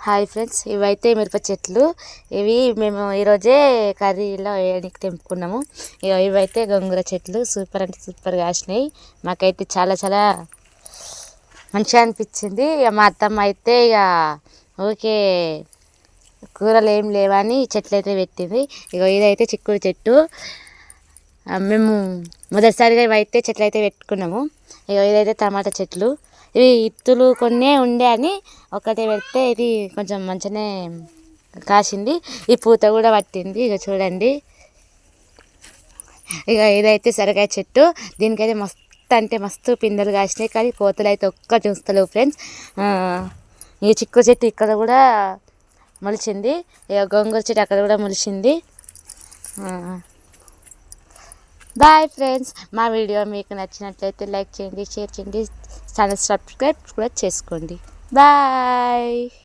Hi friends, ఇవైతే మిరప చెట్లు. ఇవి మేము ఈరోజే కర్రీలో వేయడానికి తెంపుకున్నాము. ఇవైతే గోంగూర చెట్లు సూపర్ అంటే సూపర్గా కాసినాయి. మాకైతే చాలా చాలా మంచిగా అనిపించింది. మా అత్తమ్మ అయితే ఓకే కూరలు ఏం లేవని చెట్లు అయితే పెట్టింది. ఇదైతే చిక్కుడు చెట్టు. మేము మొదటిసారిగా ఇవైతే చెట్లు అయితే పెట్టుకున్నాము. ఇదైతే టమాటా చెట్లు. ఇవి ఇత్తులు కొన్నే ఉండే అని ఒకటే పెడితే ఇది కొంచెం మంచిగానే కాసింది. ఈ పూత కూడా పట్టింది. చూడండి. ఇదైతే సొరకాయ చెట్టు. దీనికైతే మస్తు అంటే మస్తు పిందెలు కాసినాయి, కానీ కోతలు అయితే ఒక్క చూస్తలేవు ఫ్రెండ్స్. ఈ చిక్కుడు చెట్టు ఇక్కడ కూడా మొలిచింది. గోంగూర చెట్టు అక్కడ కూడా మొలిచింది. Bye friends. మా వీడియో మీకు నచ్చినట్లయితే లైక్ చేయండి, షేర్ చేయండి, ఛానల్ సబ్స్క్రైబ్ కూడా చేసుకోండి. బాయ్.